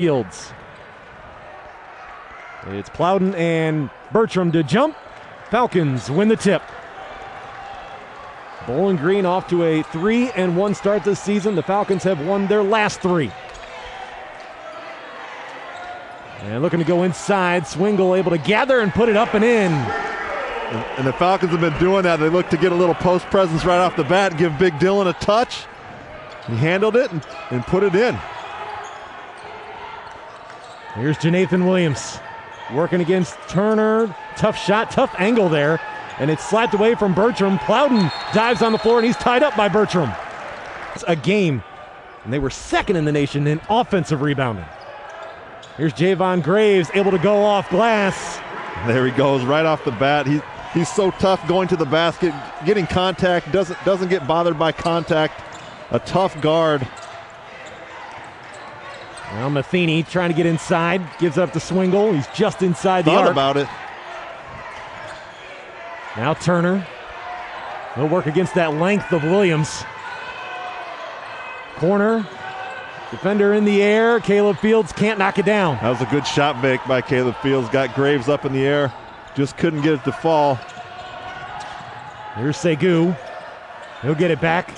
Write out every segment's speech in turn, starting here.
Fields. It's Plowden and Bertram to jump. Falcons win the tip. Bowling Green off to a 3-1 start this season. The Falcons have won their last 3. And looking to go inside, Swingle able to gather and put it up and in. And the Falcons have been doing that. They look to get a little post presence right off the bat, give Big Dylan a touch. He handled it and put it in. Here's Janathan Williams working against Turner. Tough shot, tough angle there. And it's slapped away from Bertram. Plowden dives on the floor and he's tied up by Bertram. It's a game, and they were second in the nation in offensive rebounding. Here's Javon Graves able to go off glass. There he goes right off the bat. He's so tough going to the basket, getting contact, doesn't get bothered by contact. A tough guard. Well, Matheny trying to get inside, gives up to Swingle. He's just inside the arc. Thought about it. Now Turner. He'll work against that length of Williams. Corner. Defender in the air. Caleb Fields can't knock it down. That was a good shot make by Caleb Fields. Got Graves up in the air. Just couldn't get it to fall. Here's Segu. He'll get it back.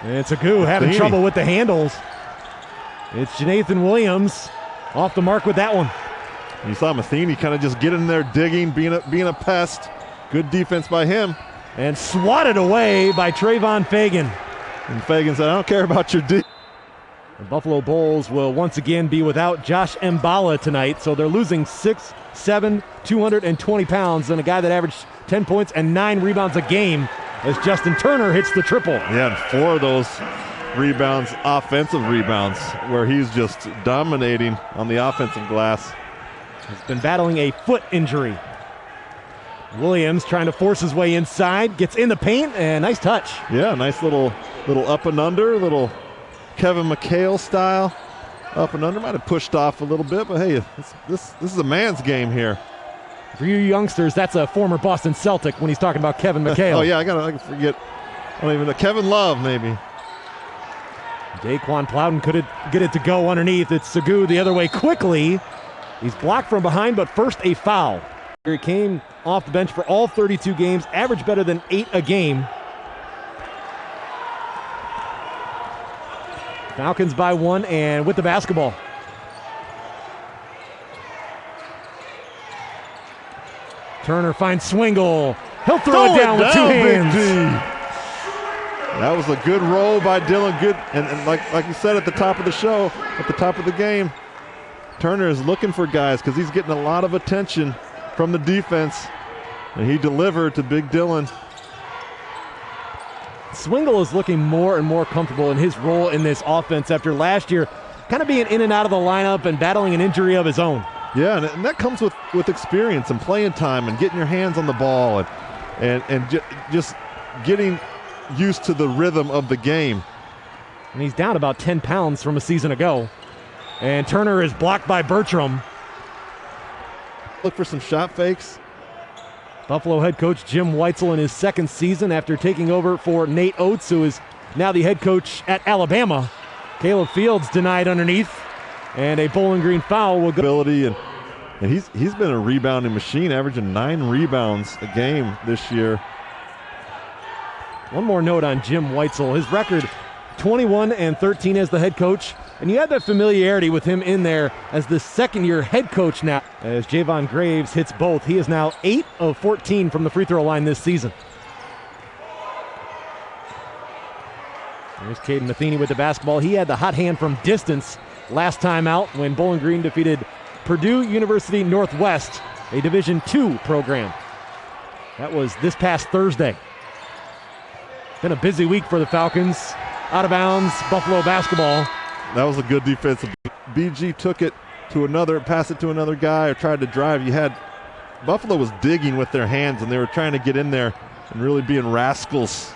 And it's Segu having trouble with the handles. It's Janathan Williams off the mark with that one. You saw Matheny kind of just get in there digging, being a pest. Good defense by him. And swatted away by Trayvon Fagan. And Fagan said, I don't care about your D. The Buffalo Bulls will once again be without Josh Mbala tonight, so they're losing 6'7", 220 pounds, and a guy that averaged 10 points and 9 rebounds a game as Justin Turner hits the triple. Yeah, and 4 of those rebounds, offensive rebounds, where he's just dominating on the offensive glass. He's been battling a foot injury. Williams trying to force his way inside, gets in the paint, and nice touch. Yeah, nice little up and under, little Kevin McHale style up and under. Might have pushed off a little bit, but hey, this is a man's game here. For you youngsters, that's a former Boston Celtic when he's talking about Kevin McHale. Oh yeah, I forget. I don't even know. Kevin Love, maybe. Daquan Plowden could get it to go underneath. It's Segu the other way quickly. He's blocked from behind, but first a foul. He came off the bench for all 32 games, averaged better than 8 a game. Falcons by 1 and with the basketball. Turner finds Swingle. He'll throw it down with 2 hands. That was a good roll by Dylan. Good, and like you said at the top of the show, at the top of the game, Turner is looking for guys because he's getting a lot of attention from the defense, and he delivered to Big Dylan. Swingle is looking more and more comfortable in his role in this offense after last year kind of being in and out of the lineup and battling an injury of his own. Yeah, and that comes with experience and playing time and getting your hands on the ball and just getting used to the rhythm of the game. And he's down about 10 pounds from a season ago. And Turner is blocked by Bertram. Look for some shot fakes. Buffalo head coach Jim Weitzel in his second season after taking over for Nate Oates, who is now the head coach at Alabama. Caleb Fields denied underneath, and a Bowling Green foul will go. And he's been a rebounding machine, averaging 9 rebounds a game this year. One more note on Jim Weitzel. His record, 21-13 as the head coach. And you have that familiarity with him in there as the second-year head coach now. As Javon Graves hits both, he is now 8 of 14 from the free throw line this season. There's Caden Matheny with the basketball. He had the hot hand from distance last time out when Bowling Green defeated Purdue University Northwest, a Division II program. That was this past Thursday. Been a busy week for the Falcons. Out of bounds, Buffalo basketball. That was a good defensive. BG took it to another, passed it to another guy, or tried to drive. You had Buffalo was digging with their hands, and they were trying to get in there and really being rascals,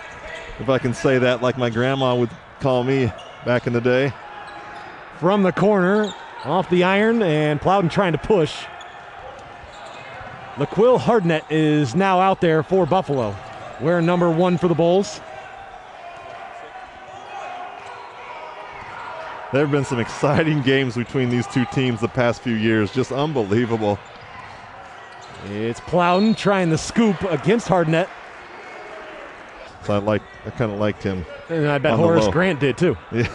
if I can say that, like my grandma would call me back in the day. From the corner, off the iron, and Plowden trying to push. LaQuill Hardnett is now out there for Buffalo, wearing number 1 for the Bulls. There have been some exciting games between these two teams the past few years. Just unbelievable. It's Plowden trying the scoop against Hardnett. So I kind of liked him. And I bet Horace Grant did too. Yeah.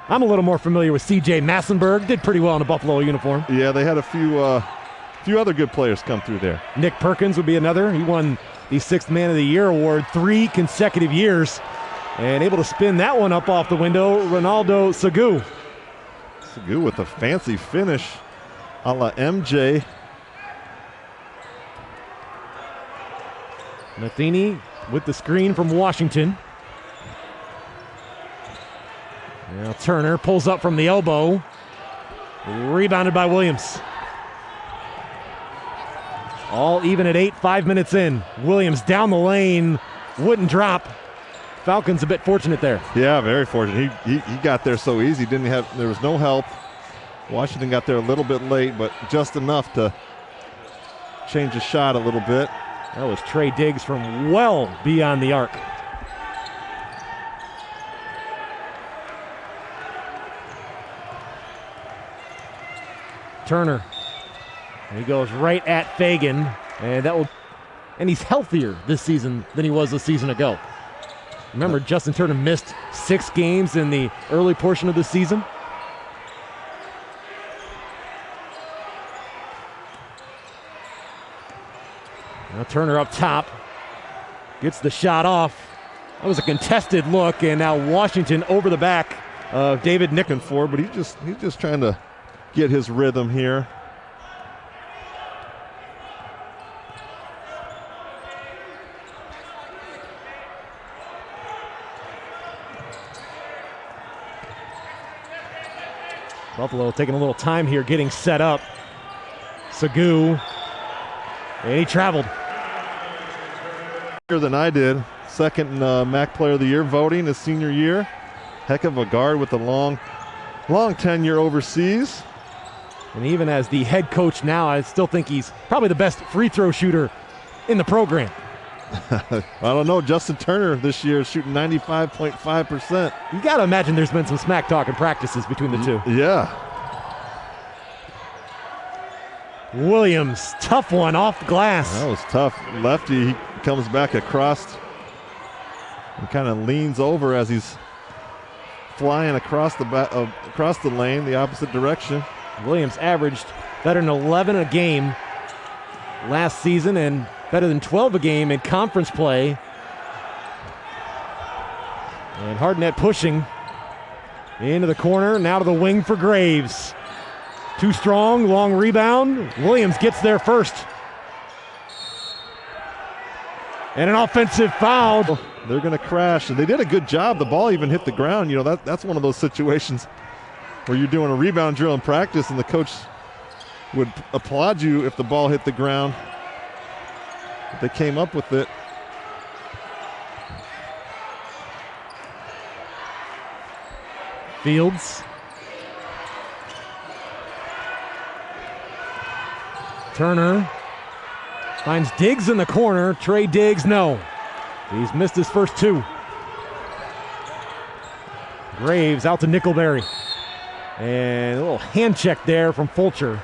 I'm a little more familiar with C.J. Massenberg. Did pretty well in a Buffalo uniform. Yeah, they had a few other good players come through there. Nick Perkins would be another. He won the 6th Man of the Year award 3 consecutive years. And able to spin that one up off the window, Ronaldo Segu. Segu with a fancy finish a la MJ. Matheny with the screen from Washington. Now Turner pulls up from the elbow. Rebounded by Williams. All even at 8, 5 minutes in. Williams down the lane, wouldn't drop. Falcons a bit fortunate there. Yeah, very fortunate. He got there so easy. There was no help. Washington got there a little bit late, but just enough to change the shot a little bit. That was Trey Diggs from well beyond the arc. Turner. He goes right at Fagan, and he's healthier this season than he was a season ago. Remember, Justin Turner missed 6 games in the early portion of the season. Now Turner up top, gets the shot off. That was a contested look, and now Washington over the back of David Nick. But he's just trying to get his rhythm here. Buffalo taking a little time here getting set up. Segu, and he traveled. Better than I did. Second MAC Player of the Year voting his senior year. Heck of a guard with a long tenure overseas. And even as the head coach now, I still think he's probably the best free throw shooter in the program. I don't know. Justin Turner this year is shooting 95.5%. You got to imagine there's been some smack talk in practices between the two. Yeah. Williams, tough one off the glass. That was tough. Lefty, he comes back across and kind of leans over as he's flying across the lane, the opposite direction. Williams averaged better than 11 a game last season and better than 12 a game in conference play. And Hardnett pushing into the corner, now to the wing for Graves. Too strong, long rebound. Williams gets there first. And an offensive foul. They're going to crash, and they did a good job. The ball even hit the ground. You know, that's one of those situations where you're doing a rebound drill in practice, and the coach would applaud you if the ball hit the ground. But they came up with it. Fields. Turner finds Diggs in the corner. Trey Diggs, no. He's missed his first 2. Graves out to Nickelberry. And a little hand check there from Fulcher.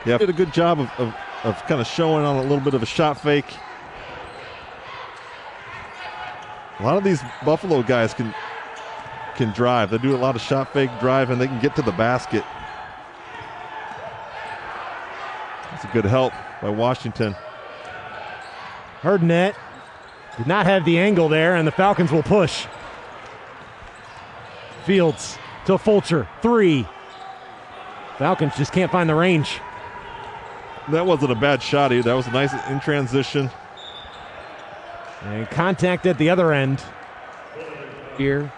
Yeah, did a good job of kind of showing on a little bit of a shot fake. A lot of these Buffalo guys can drive. They do a lot of shot fake drive, and they can get to the basket. That's a good help by Washington. Hardnett did not have the angle there, and the Falcons will push. Fields to Fulcher, 3. Falcons just can't find the range. That wasn't a bad shot either. That was nice in transition. And contact at the other end. Here,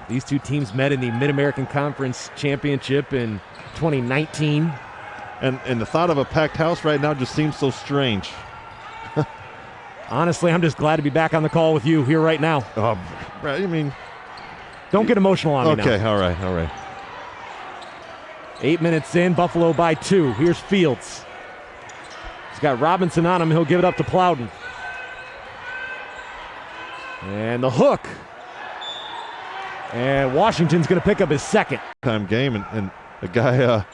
these two teams met in the Mid-American Conference Championship in 2019. And the thought of a packed house right now just seems so strange. Honestly, I'm just glad to be back on the call with you here right now. I mean, don't get emotional on me now. Okay, all right. 8 minutes in, Buffalo by 2. Here's Fields. He's got Robinson on him. He'll give it up to Plowden. And the hook. And Washington's going to pick up his second. Time game, and a guy,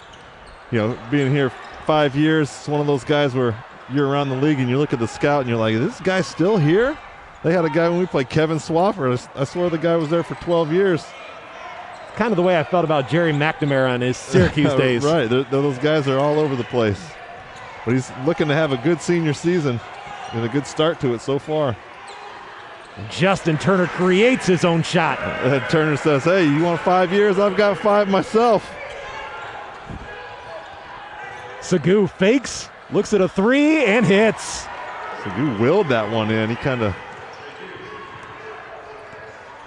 being here 5 years, it's one of those guys where you're around the league and you look at the scout and you're like, is this guy still here? They had a guy when we played, Kevin Swafford. I swear the guy was there for 12 years. Kind of the way I felt about Jerry McNamara on his Syracuse days. Right, those guys are all over the place. But he's looking to have a good senior season and a good start to it so far. Justin Turner creates his own shot. Turner says, hey, you want 5 years? I've got 5 myself. Segu fakes, looks at a 3, and hits. Segu willed that one in. He kind of...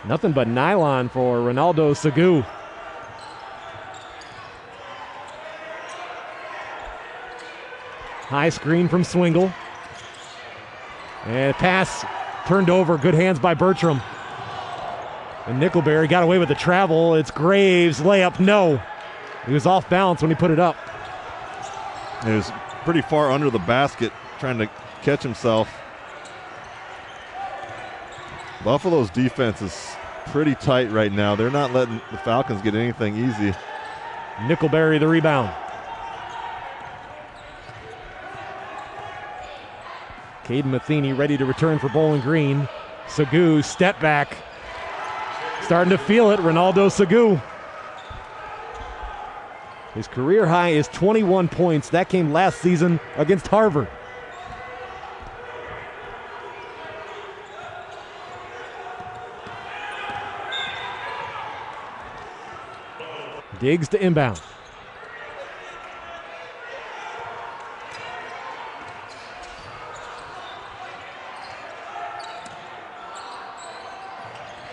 Nothing but nylon for Ronaldo Segu. High screen from Swingle. And pass turned over. Good hands by Bertram. And Nickelberry got away with the travel. It's Graves. Layup, no. He was off balance when he put it up. He was pretty far under the basket trying to catch himself. Buffalo's defense is pretty tight right now. They're not letting the Falcons get anything easy. Nickelberry the rebound. Caden Matheny ready to return for Bowling Green. Segu, step back. Starting to feel it, Ronaldo Segu. His career high is 21 points. That came last season against Harvard. Diggs to inbound.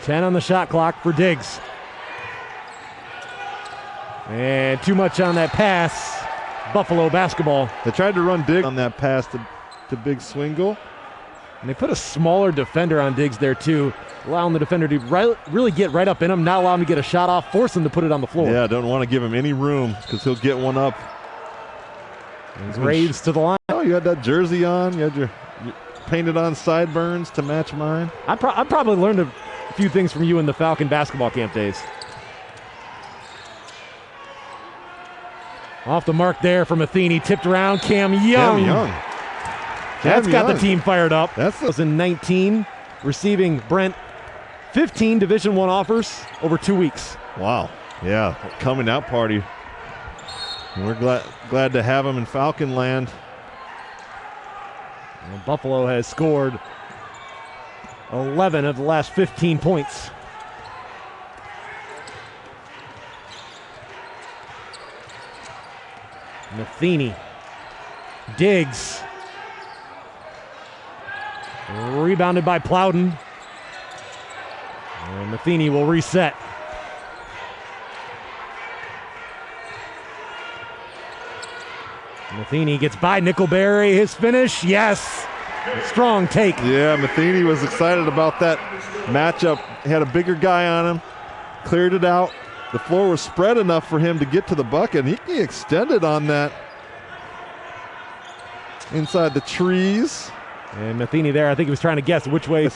Ten on the shot clock for Diggs. And too much on that pass. Buffalo basketball. They tried to run Diggs on that pass to Big Swingle. And they put a smaller defender on Diggs there too, allowing the defender to really get right up in him, not allow him to get a shot off, force him to put it on the floor. Yeah, don't want to give him any room because he'll get one up. And Graves to the line. Oh, you had that jersey on. You had your painted on sideburns to match mine. I probably learned a few things from you in the Falcon basketball camp days. Off the mark there from Matheny, tipped around, Cam Young. That's got the team fired up. That's 2019, receiving Brent 15 Division I offers over 2 weeks. Wow. Yeah, coming out party. And we're glad to have him in Falcon land. And Buffalo has scored 11 of the last 15 points. Matheny. Diggs. Rebounded by Plowden. And Matheny will reset. Matheny gets by Nickelberry. His finish, yes. Strong take. Yeah, Matheny was excited about that matchup. He had a bigger guy on him. Cleared it out. The floor was spread enough for him to get to the bucket. And he extended on that inside the trees. And Matheny there, I think he was trying to guess which way.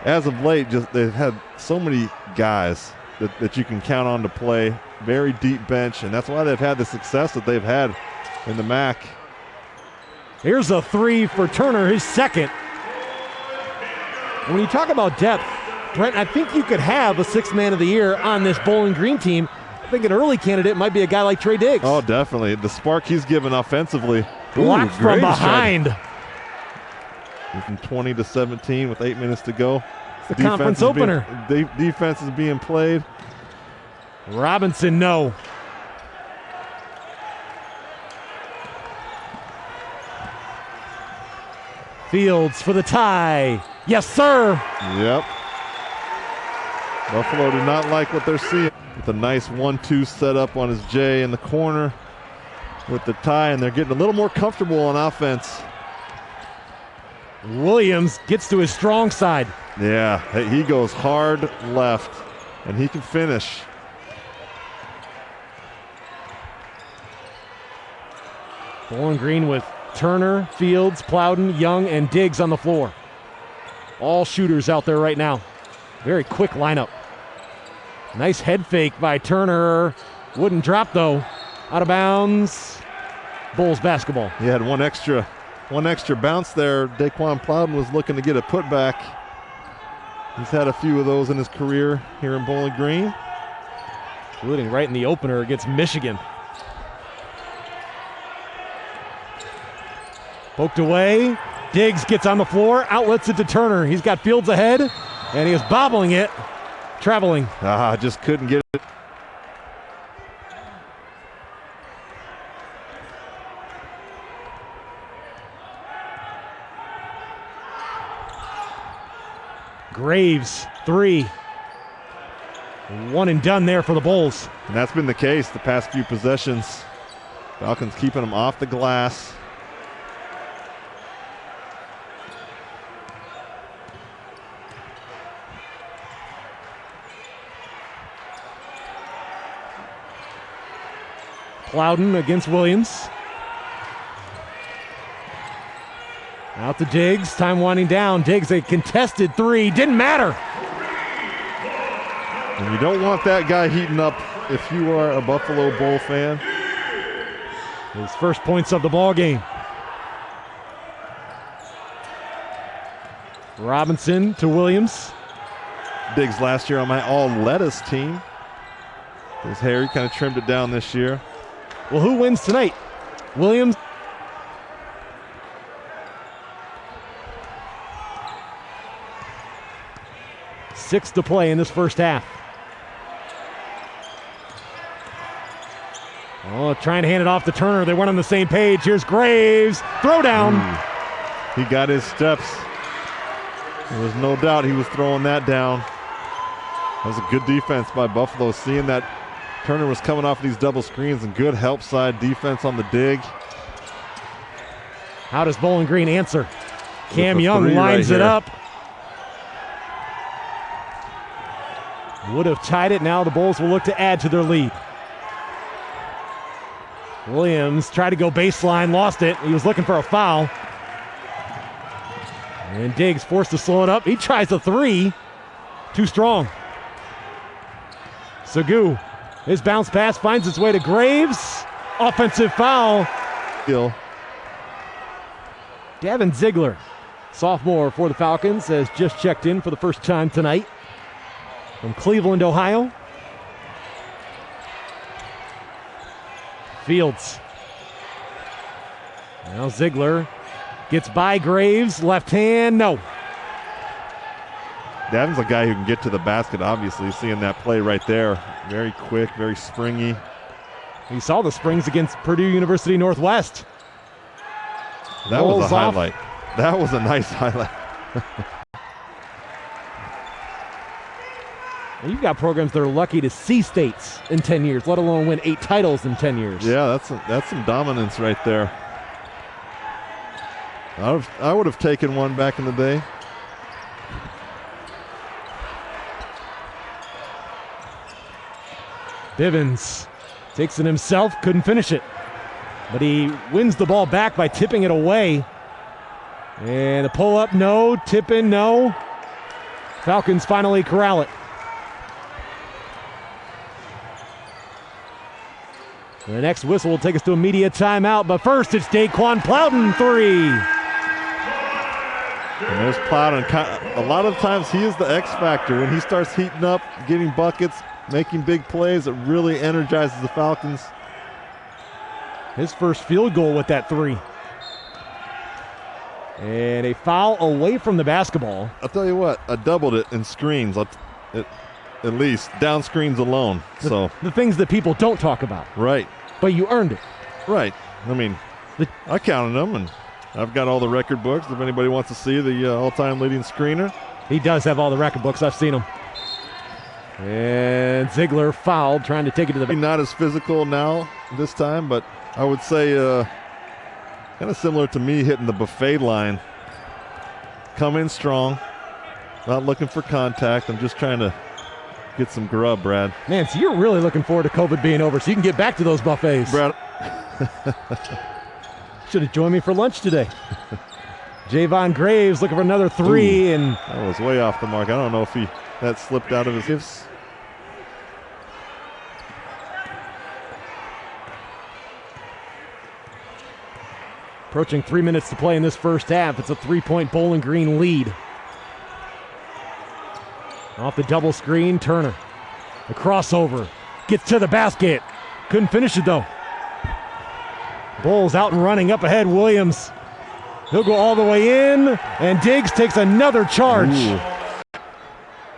As of late, they've had so many guys that you can count on to play. Very deep bench, and that's why they've had the success that they've had in the MAC. Here's a 3 for Turner, his second. When you talk about depth, Brent, I think you could have a 6th man of the year on this Bowling Green team. I think an early candidate might be a guy like Trey Diggs. Oh, definitely. The spark he's given offensively. Blocked from behind. From 20 to 17 with 8 minutes to go. It's the conference opener. Defense is being played. Robinson, no. Fields for the tie. Yes, sir. Yep. Buffalo do not like what they're seeing. With a nice 1-2 setup on his J in the corner with the tie, and they're getting a little more comfortable on offense. Williams gets to his strong side. Yeah, he goes hard left, and he can finish. Bowling Green with Turner, Fields, Plowden, Young, and Diggs on the floor. All shooters out there right now. Very quick lineup. Nice head fake by Turner. Wouldn't drop, though. Out of bounds. Bulls basketball. He had one extra bounce there. Daquan Plowden was looking to get a putback. He's had a few of those in his career here in Bowling Green, including right in the opener against Michigan. Poked away. Diggs gets on the floor, outlets it to Turner. He's got Fields ahead, and he is bobbling it, traveling. Just couldn't get it. Graves, 3. One and done there for the Bulls. And that's been the case the past few possessions. Falcons keeping them off the glass. Plowden against Williams. Out to Diggs, time winding down. Diggs, a contested 3, didn't matter. And you don't want that guy heating up if you are a Buffalo Bull fan. His first points of the ball game. Robinson to Williams. Diggs last year on my all-lettuce team. His hair, he kind of trimmed it down this year. Well, who wins tonight? Williams. Six to play in this first half. Oh, trying to hand it off to Turner. They went on the same page. Here's Graves. Throw down. He got his steps. There was no doubt he was throwing that down. That was a good defense by Buffalo, seeing that Turner was coming off these double screens, and good help side defense on the dig. How does Bowling Green answer? Cam Young lines it up. Would have tied it. Now the Bulls will look to add to their lead. Williams tried to go baseline, lost it. He was looking for a foul. And Diggs forced to slow it up. He tries a 3. Too strong. Sagu. His bounce pass finds its way to Graves. Offensive foul. Gill. Davin Ziegler, sophomore for the Falcons, has just checked in for the first time tonight from Cleveland, Ohio. Fields. Now Ziegler gets by Graves. Left hand, no. Davin's a guy who can get to the basket, obviously, seeing that play right there. Very quick, very springy. He saw the springs against Purdue University Northwest. That was a highlight. That was a nice highlight. Well, you've got programs that are lucky to see states in 10 years, let alone win 8 titles in 10 years. Yeah, that's some dominance right there. I would have taken one back in the day. Bivens takes it himself, couldn't finish it. But he wins the ball back by tipping it away. And the pull-up, no. Tip-in, no. Falcons finally corral it. The next whistle will take us to a media timeout, but first it's Daquan Plowden, 3. And there's Plowden. A lot of times he is the X factor. When he starts heating up, getting buckets, making big plays, it really energizes the Falcons. His first field goal with that 3. And a foul away from the basketball. I'll tell you what, I doubled it in screens, at least, down screens alone. The things that people don't talk about. Right. But you earned it. Right. I mean, I counted them, and I've got all the record books. If anybody wants to see the all-time leading screener. He does have all the record books. I've seen them. And Ziegler fouled, trying to take it to the... Not as physical now this time, but I would say kind of similar to me hitting the buffet line. Come in strong, not looking for contact. I'm just trying to get some grub, Brad. Man, so you're really looking forward to COVID being over so you can get back to those buffets. Brad. Should have joined me for lunch today. Javon Graves looking for another 3. Ooh, and that was way off the mark. I don't know if that slipped out of his hips. Approaching 3 minutes to play in this first half. It's a 3-point Bowling Green lead. Off the double screen, Turner. The crossover. Gets to the basket. Couldn't finish it though. Bulls out and running up ahead. Williams. He'll go all the way in. And Diggs takes another charge. Ooh.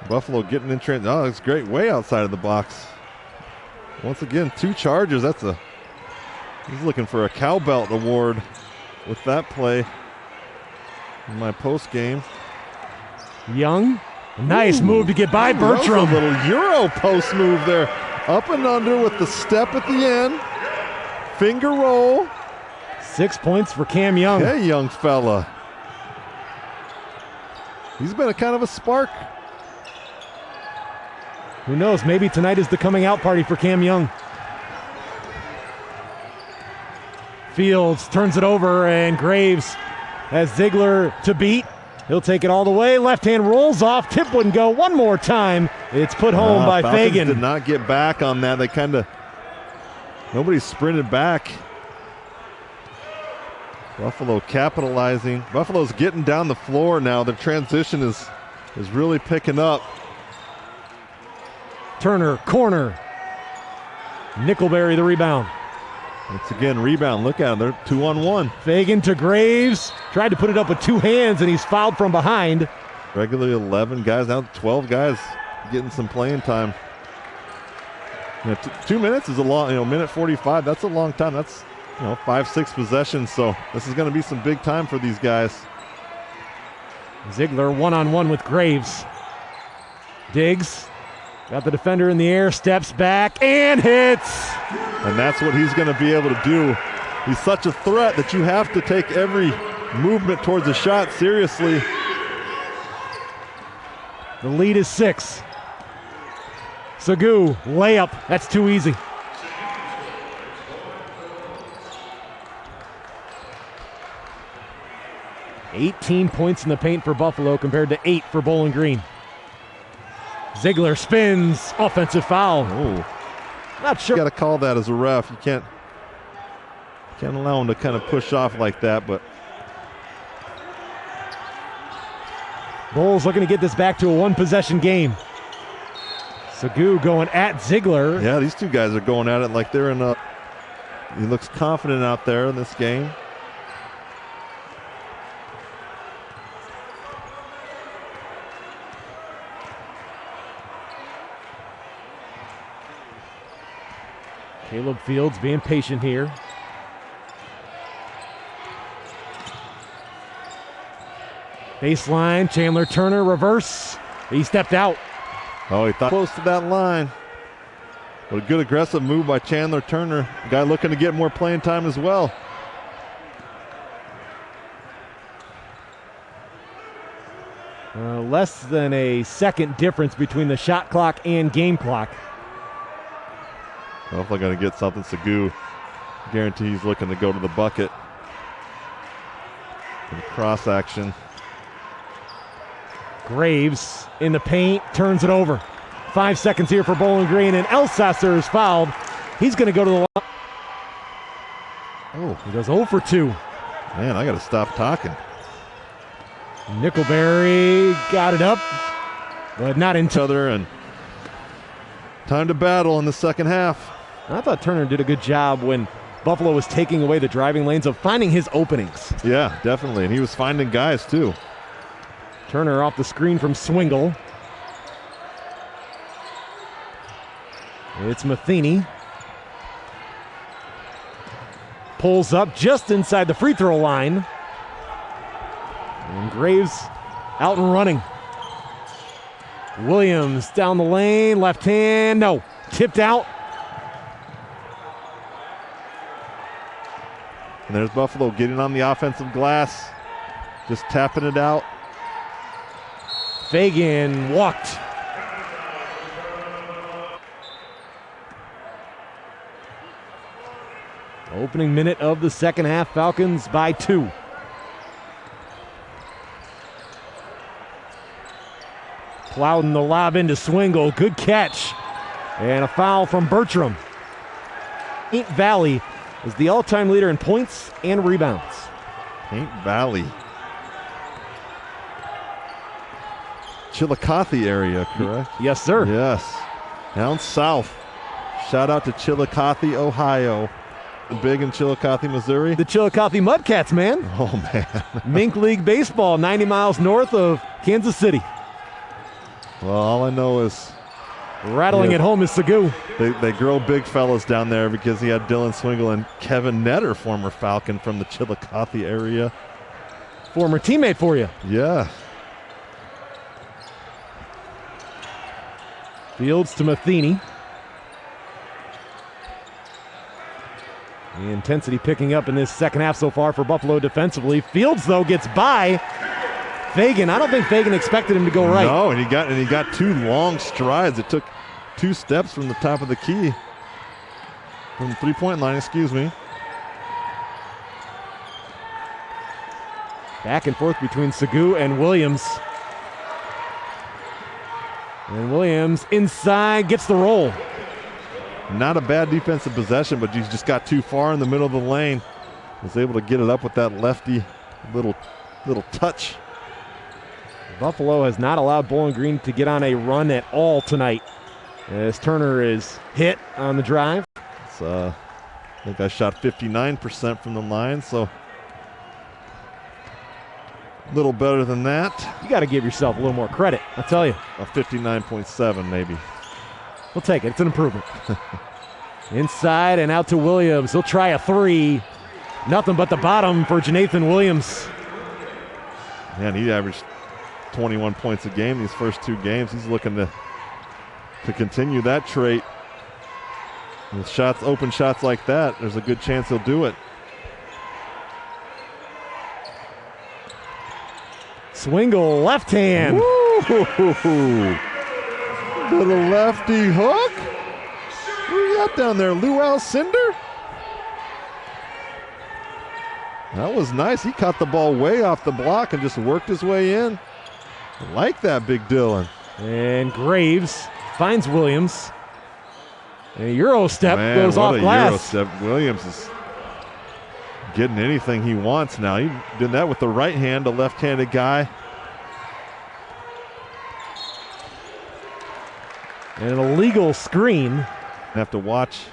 Buffalo getting in transition. Oh, it's great. Way outside of the box. Once again, 2 charges. He's looking for a cowbelt award with that play in my post game. Young. Nice move to get by Bertram. A little Euro post move there. Up and under with the step at the end. Finger roll. 6 points for Cam Young. Hey, young fella. He's been a kind of a spark. Who knows? Maybe tonight is the coming out party for Cam Young. Fields turns it over, and Graves has Ziegler to beat. He'll take it all the way. Left hand rolls off. Tip wouldn't go. One more time. It's put home by Falcons Fagan. Did not get back on that. They nobody sprinted back. Buffalo capitalizing. Buffalo's getting down the floor now. The transition is really picking up. Turner, corner. Nickelberry the rebound. Once again, rebound. Look at them. They're 2-on-1. Fagan to Graves. Tried to put it up with 2 hands, and he's fouled from behind. Regularly 11 guys, now 12 guys getting some playing time. 2 minutes is a long, minute 45. That's a long time. That's 5-6 possessions. So this is going to be some big time for these guys. Ziegler one-on-one with Graves. Diggs got the defender in the air, steps back, and hits. And that's what he's going to be able to do. He's such a threat that you have to take every movement towards the shot seriously. The lead is 6. Sagu, layup. That's too easy. $18 points in the paint for Buffalo compared to 8 for Bowling Green. Ziegler spins. Offensive foul. Oh, not sure. You got to call that as a ref. You can't allow him to kind of push off like that, but Bulls looking to get this back to a 1-possession game. Sagu going at Ziegler. Yeah, these 2 guys are going at it like they're in a. He looks confident out there in this game. Caleb Fields being patient here. Baseline, Chandler Turner, reverse. He stepped out. Oh, he thought close to that line. But a good aggressive move by Chandler Turner. Guy looking to get more playing time as well. Less than a second difference between the shot clock and game clock. Hopefully going to get something. Sagu, guarantee he's looking to go to the bucket. And cross action. Graves in the paint, turns it over. 5 seconds here for Bowling Green, and Elsasser is fouled. He's going to go to the line. Oh, he goes 0 for 2. Man, I got to stop talking. Nickelberry got it up, but not in each other, and time to battle in the second half. I thought Turner did a good job when Buffalo was taking away the driving lanes of finding his openings. Yeah, definitely, and he was finding guys too. Turner off the screen from Swingle. It's Matheny. Pulls up just inside the free throw line. And Graves out and running. Williams down the lane, left hand, no. Tipped out. And there's Buffalo getting on the offensive glass. Just tapping it out. Fagan walked. Opening minute of the second half, Falcons by 2. Plowden the lob into Swingle, good catch. And a foul from Bertram. Valley is the all-time leader in points and rebounds. Paint Valley. Chillicothe area, correct? Yes, sir. Yes. Down south. Shout out to Chillicothe, Ohio. Big in Chillicothe, Missouri. The Chillicothe Mudcats, man. Oh, man. Mink League Baseball, 90 miles north of Kansas City. Well, all I know is rattling at home is Sagu. They grow big fellas down there because he had Dylan Swingle and Kevin Netter, former Falcon from the Chillicothe area. Former teammate for you. Yeah. Fields to Matheny. The intensity picking up in this second half so far for Buffalo defensively. Fields, though, gets by Fagan. I don't think Fagan expected him to go right. No, and he got 2 long strides. It took 2 steps from the top of the key. From the three-point line, excuse me. Back and forth between Sagu and Williams. And Williams inside gets the roll. Not a bad defensive possession, but he's just got too far in the middle of the lane. Was able to get it up with that lefty little touch. Buffalo has not allowed Bowling Green to get on a run at all tonight, as Turner is hit on the drive. I think I shot 59% from the line, so a little better than that. You got to give yourself a little more credit, I'll tell you. A 59.7 maybe. We'll take it. It's an improvement. Inside and out to Williams. He'll try a 3. Nothing but the bottom for Janathan Williams. Man, he averaged 21 points a game these first 2 games. He's looking to continue that trait. With shots, open shots like that, there's a good chance he'll do it. Swingle left hand. Woo! Little lefty hook. Who you got down there, Luau Cinder? That was nice. He caught the ball way off the block and just worked his way in. I like that, Big Dylan. And Graves finds Williams. A Euro step goes off glass. Euro step. Williams is getting anything he wants now. He did that with the right hand, a left-handed guy. And an illegal screen. Have to watch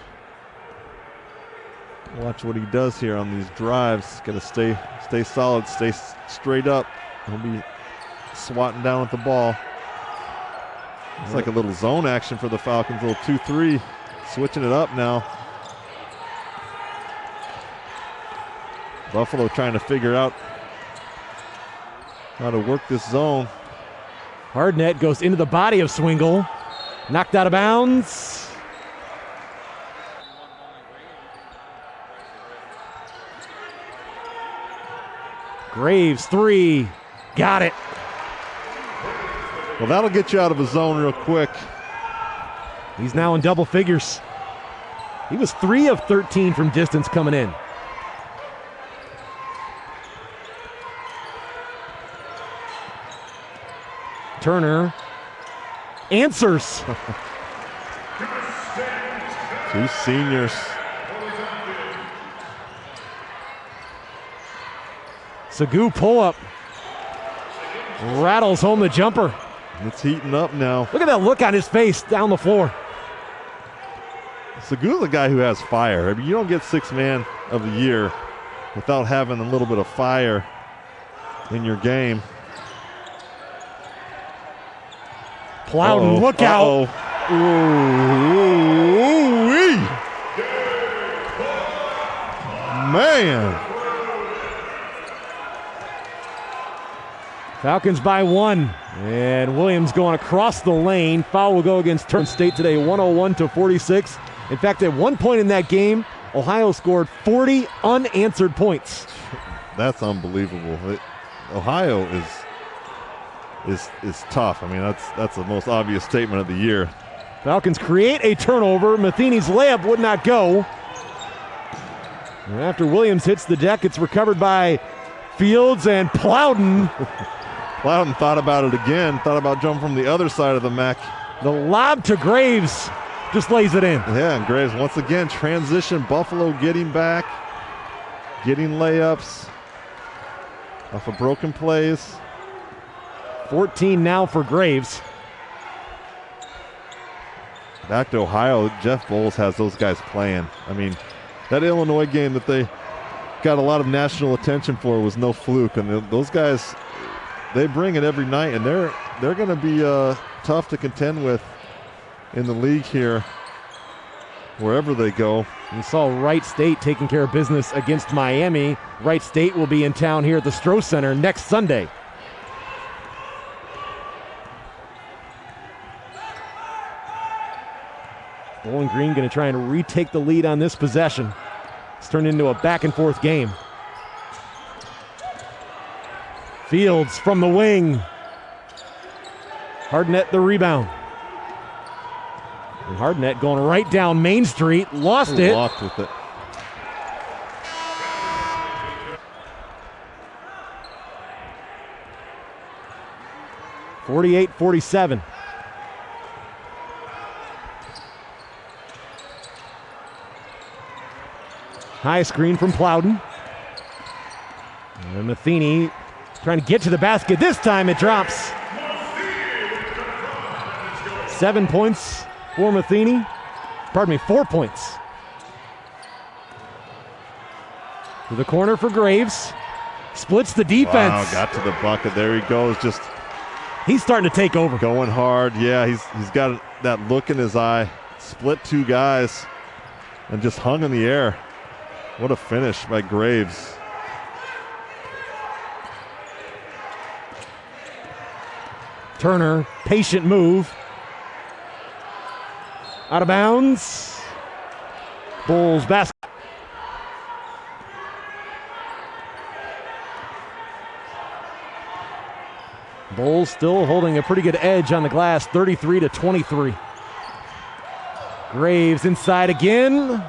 what he does here on these drives. Got to stay solid, stay straight up. He'll be swatting down with the ball. It's like a little zone action for the Falcons, a little 2-3, switching it up now. Buffalo trying to figure out how to work this zone. Hardnett goes into the body of Swingle. Knocked out of bounds. Graves, 3. Got it. Well, that'll get you out of a zone real quick. He's now in double figures. He was 3 of 13 from distance coming in. Turner answers. 2 seniors. Sagu pull up. Rattles home the jumper. It's heating up now. Look at that look on his face down the floor. Sagu's a guy who has fire. I mean, you don't get 6th man of the year without having a little bit of fire in your game. Plowden, look out. Ooh-wee. Man. Falcons by 1. And Williams going across the lane. Foul will go against Turner State today, 101-46. In fact, at one point in that game, Ohio scored 40 unanswered points. That's unbelievable. Ohio is tough. I mean, that's the most obvious statement of the year. Falcons create a turnover. Matheny's layup would not go. And after Williams hits the deck, it's recovered by Fields and Plowden. Plowden thought about it again, thought about jumping from the other side of the MAC. The lob to Graves just lays it in. Yeah, and Graves once again transition. Buffalo getting back, getting layups. off of broken plays. 14 now for Graves. Back to Ohio, Jeff Bowles has those guys playing. I mean, that Illinois game that they got a lot of national attention for was no fluke. And those guys, they bring it every night, and they're going to be tough to contend with in the league here, wherever they go. We saw Wright State taking care of business against Miami. Wright State will be in town here at the Stroh Center next Sunday. Bowling Green going to try and retake the lead on this possession. It's turned into a back-and-forth game. Fields from the wing. Hardnett the rebound. And Hardnett going right down Main Street. Lost it. Walked with it. (48-47). High screen from Plowden. And Matheny trying to get to the basket. This time it drops. 7 points for Matheny. Pardon me, 4 points. To the corner for Graves. Splits the defense. Wow, got to the bucket. There he goes. Just he's starting to take over. Going hard. Yeah, he's got that look in his eye. Split two guys and just hung in the air. What a finish by Graves. Turner, patient move. Out of bounds. Bulls basket. Bulls still holding a pretty good edge on the glass, 33-23. Graves inside again.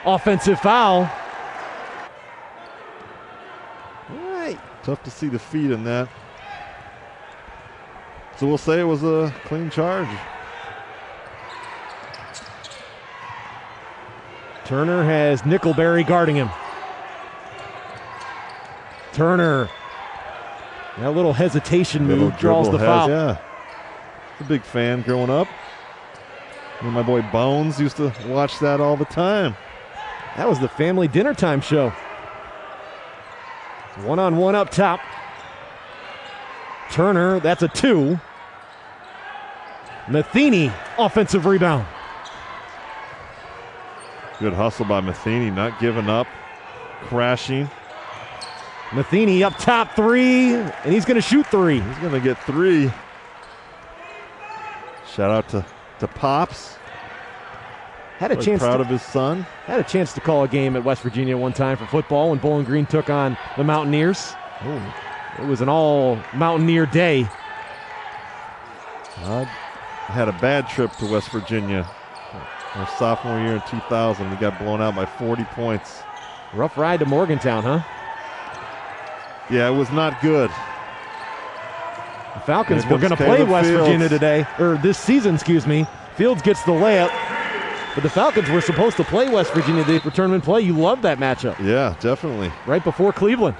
Offensive foul. All right. Tough to see the feet in that. So we'll say it was a clean charge. Turner has Nickelberry guarding him. Turner. That little hesitation move draws the foul. Yeah. A big fan growing up. And my boy Bones used to watch that all the time. That was the family dinner time show. One-on-one up top. Turner, that's a 2. Matheny, offensive rebound. Good hustle by Matheny, not giving up, crashing. Matheny up top 3, and he's going to shoot 3. He's going to get 3. Shout out to Pops. Had a chance. Proud of his son. Had a chance to call a game at West Virginia one time for football when Bowling Green took on the Mountaineers. Ooh. It was an all Mountaineer day. I had a bad trip to West Virginia. Our sophomore year in 2000, we got blown out by 40 points. Rough ride to Morgantown, huh? Yeah, it was not good. The Falcons were going to play West Virginia today, or this season, excuse me. Fields gets the layup, but the Falcons were supposed to play West Virginia for tournament play. You love that matchup. Yeah, definitely. Right before Cleveland.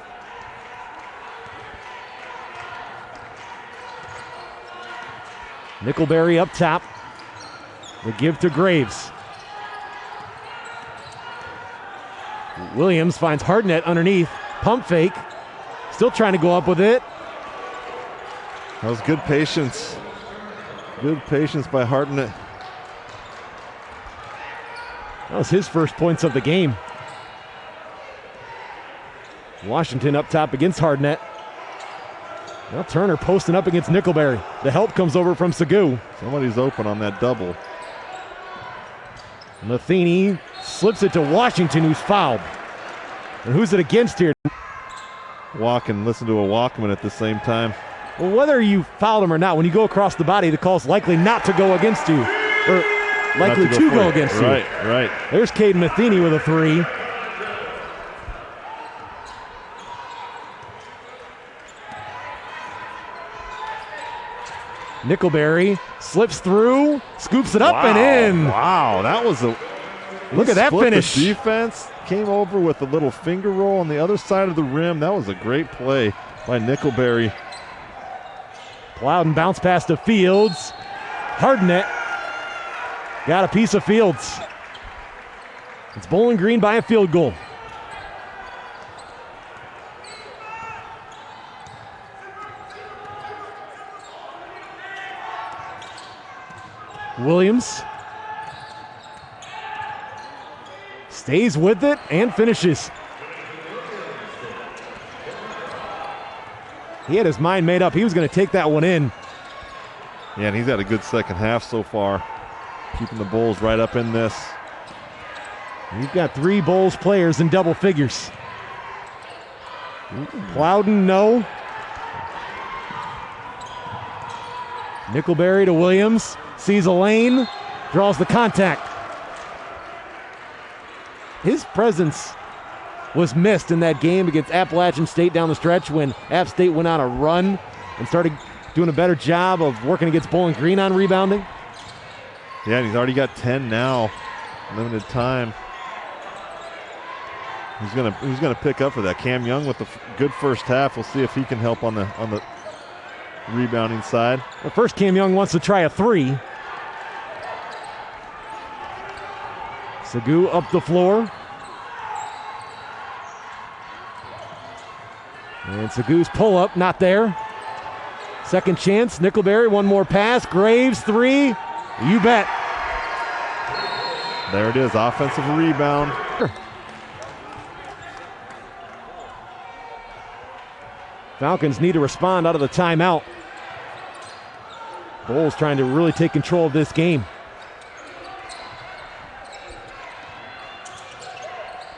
Nickelberry up top. The give to Graves. Williams finds Hardnett underneath. Pump fake. Still trying to go up with it. That was good patience. Good patience by Hardnett. That was his first points of the game. Washington up top against Hardnett. Now Turner posting up against Nickelberry. The help comes over from Segu. Somebody's open on that double. Matheny slips it to Washington, who's fouled. And who's it against here? Walk and listen to a Walkman at the same time. Well, whether you fouled him or not, when you go across the body, the call's likely not to go against you. Or likely to go against you. Right. There's Caden Matheny with a 3. Nickelberry slips through, scoops it up and in. Wow, that was Look at that finish. The defense came over with a little finger roll on the other side of the rim. That was a great play by Nickelberry. Plowden bounced past to Fields. Hardnett got a piece of Fields. It's Bowling Green by a field goal. Williams stays with it and finishes. He had his mind made up. He was going to take that one in. Yeah, and he's had a good second half so far, keeping the Bulls right up in this. We've got 3 Bulls players in double figures. Plowden, no. Nickelberry to Williams. Sees a lane. Draws the contact. His presence was missed in that game against Appalachian State down the stretch when App State went on a run and started doing a better job of working against Bowling Green on rebounding. Yeah, and he's already got 10 now. Limited time. He's gonna pick up for that. Cam Young with the good first half. We'll see if he can help on the rebounding side. Well, first, Cam Young wants to try a 3. Sagoo up the floor. And Sagoo's pull-up, not there. Second chance, Nickelberry, one more pass. Graves, 3. You bet. There it is, offensive rebound. Falcons need to respond out of the timeout. Bulls trying to really take control of this game.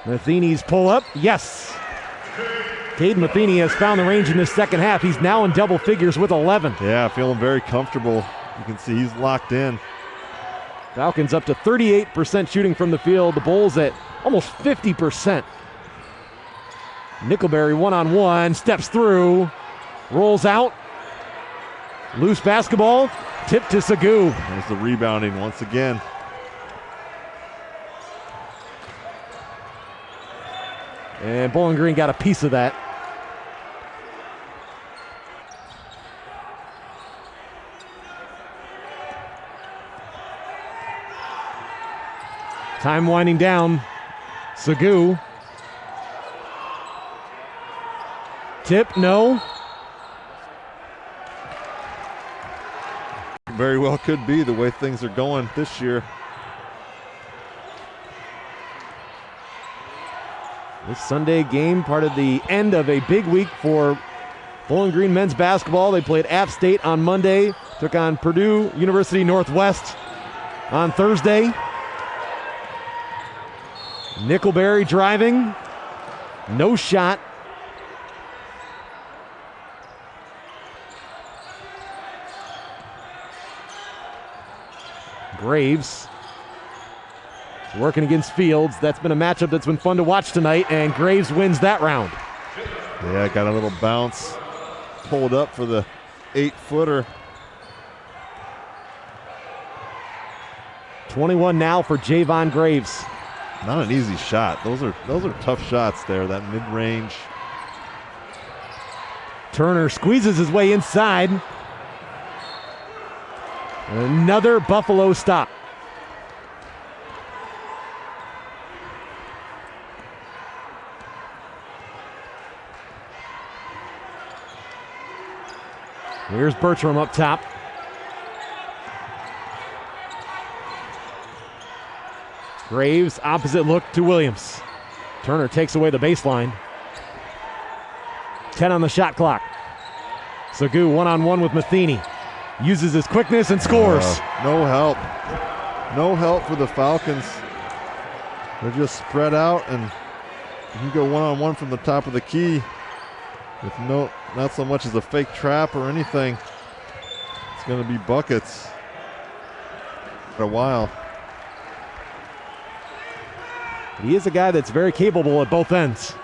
Matheny's pull up, yes. Caden Matheny has found the range in this second half. He's now in double figures with 11. Yeah, feeling very comfortable. You can see he's locked in. Falcons up to 38% shooting from the field. The Bulls at almost 50%. Nickelberry one-on-one, steps through, rolls out. Loose basketball, tip to Sagoo. There's the rebounding once again. And Bowling Green got a piece of that. Time winding down. Sagoo. Tip, no. Very well could be the way things are going this year. This Sunday game, part of the end of a big week for Bowling Green men's basketball. They played App State on Monday, took on Purdue University Northwest on Thursday. Nickelberry driving, no shot. Graves working against Fields. That's been a matchup that's been fun to watch tonight, and Graves wins that round. Yeah, got a little bounce. Pulled up for the 8-footer. 21 now for Javon Graves. Not an easy shot. Those are tough shots there, that mid-range. Turner squeezes his way inside. Another Buffalo stop. Here's Bertram up top. Graves, opposite look to Williams. Turner takes away the baseline. 10 on the shot clock. Sagoo one-on-one with Matheny. Uses his quickness and scores. No help. No help for the Falcons. They're just spread out, and you can go one-on-one from the top of the key with not so much as a fake trap or anything. It's going to be buckets for a while. He is a guy that's very capable at both ends.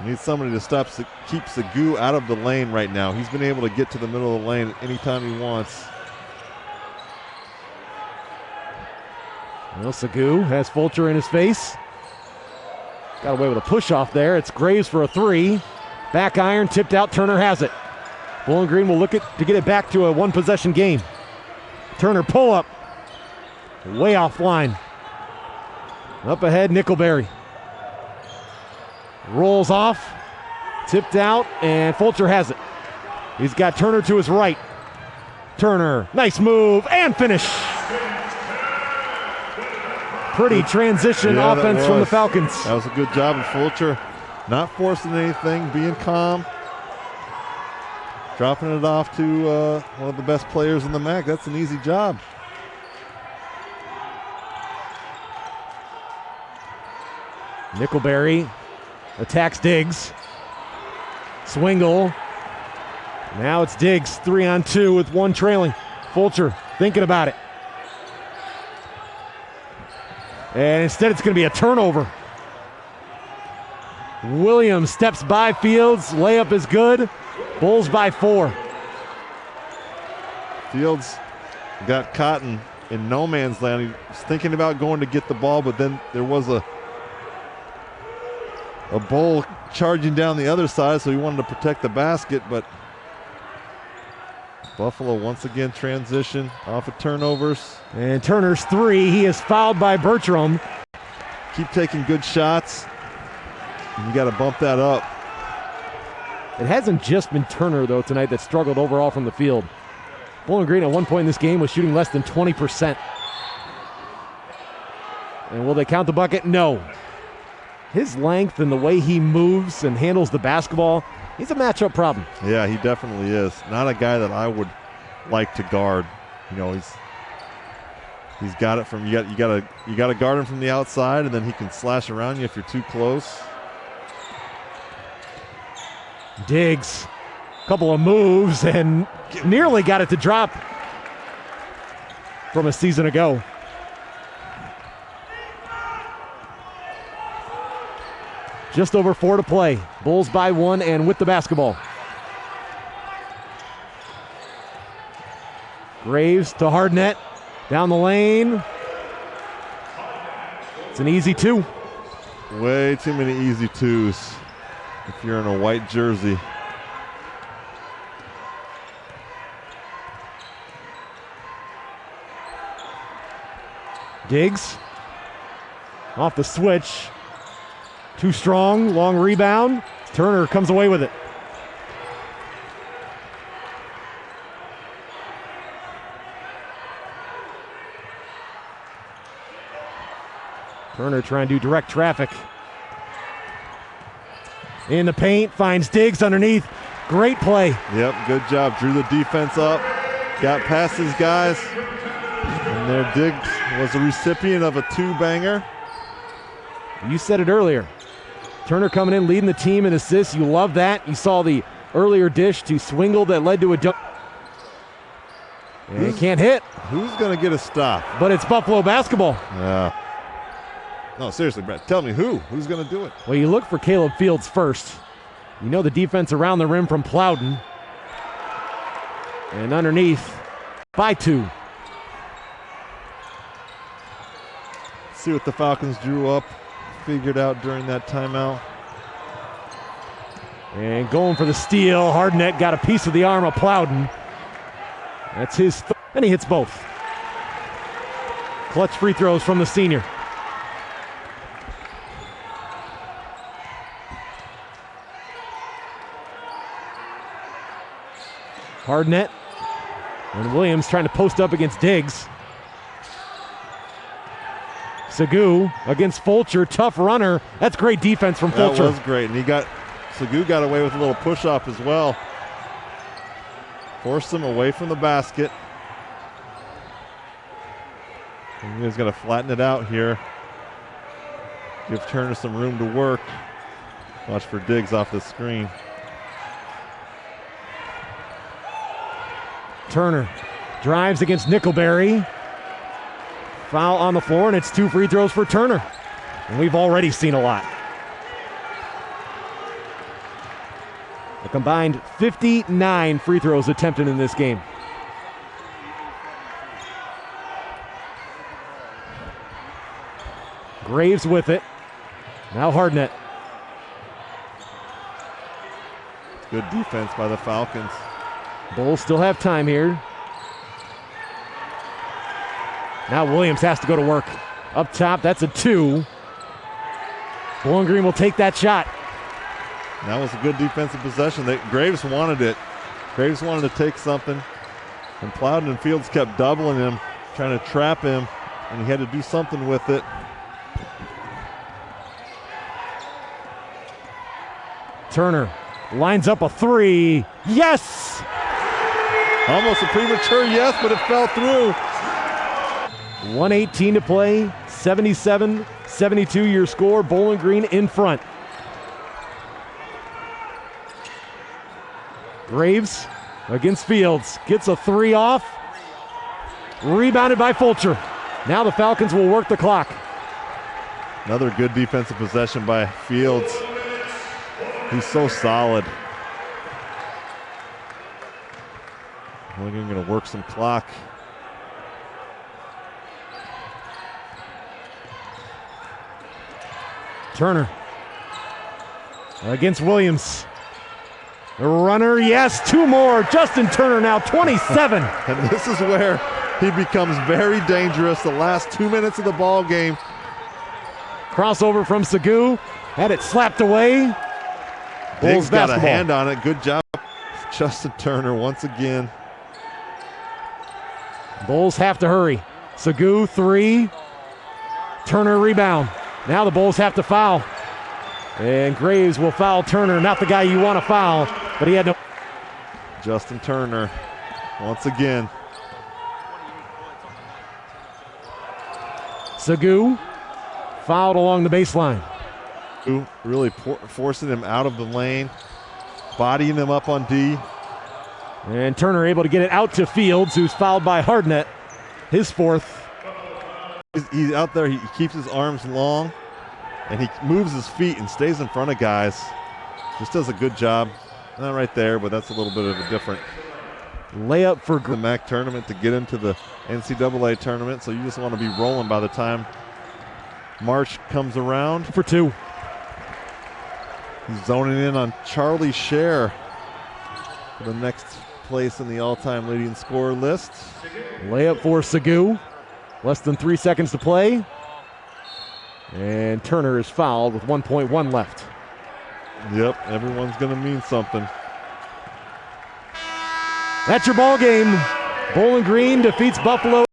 You need somebody to keep Sagoo out of the lane right now. He's been able to get to the middle of the lane anytime he wants. Well, Segu has Fulcher in his face. Got away with a push off there. It's Graves for a three. Back iron, tipped out. Turner has it. Bowling Green will look to get it back to a one-possession game. Turner pull up. Way offline. Up ahead, Nickelberry. Rolls off. Tipped out, and Fulcher has it. He's got Turner to his right. Turner, nice move, and finish. Pretty transition offense from the Falcons. That was a good job of Fulcher. Not forcing anything, being calm. Dropping it off to one of the best players in the MAC. That's an easy job. Nickelberry attacks Diggs. Swingle. Now it's Diggs, 3-on-2 with one trailing. Fulcher thinking about it. And instead it's going to be a turnover. Williams steps by Fields. Layup is good. Bulls by 4. Fields got caught in no man's land. He was thinking about going to get the ball, but then there was a Bull charging down the other side, so he wanted to protect the basket, but Buffalo once again transition off of turnovers. And Turner's three. He is fouled by Bertram. Keep taking good shots. You got to bump that up. It hasn't just been Turner, though, tonight that struggled overall from the field. Bowling Green at one point in this game was shooting less than 20%. And will they count the bucket? No. His length and the way he moves and handles the basketball, he's a matchup problem. Yeah, he definitely is. Not a guy that I would like to guard. You know, he's got it from you got to guard him from the outside, and then he can slash around you if you're too close. Diggs, couple of moves and nearly got it to drop from a season ago. Just over 4 to play. Bulls by 1 and with the basketball. Graves to Hardnett. Down the lane. It's an easy 2. Way too many easy 2s if you're in a white jersey. Diggs. Off the switch. Too strong, long rebound. Turner comes away with it. Turner trying to do direct traffic. In the paint, finds Diggs underneath. Great play. Yep, good job. Drew the defense up. Got past his guys. And there Diggs was a recipient of a 2-banger. You said it earlier. Turner coming in, leading the team in assists. You love that. You saw the earlier dish to Swingle that led to a dunk. And he can't hit. Who's going to get a stop? But it's Buffalo basketball. Yeah. No, seriously, Brett, tell me who's going to do it? Well, you look for Caleb Fields first. You know the defense around the rim from Plowden. And underneath, by 2. See what the Falcons drew up, figured out during that timeout. And going for the steal. Hardnett got a piece of the arm of Plowden. That's his, and he hits both. Clutch free throws from the senior. Hardnett and Williams trying to post up against Diggs. Segu against Fulcher, tough runner. That's great defense from Fulcher. That was great, and Segu got away with a little push-off as well. Forced him away from the basket. And he's going to flatten it out here. Give Turner some room to work. Watch for Diggs off the screen. Turner drives against Nickelberry. Foul on the floor, and it's 2 free throws for Turner. And we've already seen a lot. A combined 59 free throws attempted in this game. Graves with it. Now Hardnett. Good defense by the Falcons. Bulls still have time here. Now Williams has to go to work. Up top, that's a 2. Bowling Green will take that shot. That was a good defensive possession. Graves wanted it. Graves wanted to take something. And Plowden and Fields kept doubling him, trying to trap him, and he had to do something with it. Turner lines up a 3. Yes! Almost a premature yes, but it fell through. 1:18 to play, 77-72 your score. Bowling Green in front. Graves against Fields, gets a 3 off. Rebounded by Fulcher. Now the Falcons will work the clock. Another good defensive possession by Fields. He's so solid. We're going to work some clock. Turner against Williams. The runner, yes, 2 more. Justin Turner now 27. And this is where he becomes very dangerous. The last 2 minutes of the ball game. Crossover from Segu. Had it slapped away. Bulls Diggs got basketball. a hand on it. Good job, Justin Turner, once again. Bulls have to hurry. Segu, 3. Turner rebound. Now the Bulls have to foul. And Graves will foul Turner. Not the guy you want to foul, but he had no. Justin Turner, once again. Segu fouled along the baseline. Really forcing him out of the lane, bodying him up on D. And Turner able to get it out to Fields, who's fouled by Hardnett. His 4th. He's out there, he keeps his arms long, and he moves his feet and stays in front of guys. Just does a good job. Not right there, but that's a little bit of a different Layup for the MAC tournament to get into the NCAA tournament, so you just want to be rolling by the time March comes around. for 2. He's zoning in on Charlie Scher for the next place in the all-time leading scorer list. Layup for Segu. Less than 3 seconds to play. And Turner is fouled with 1.1 left. Yep, everyone's going to mean something. That's your ball game. Bowling Green defeats Buffalo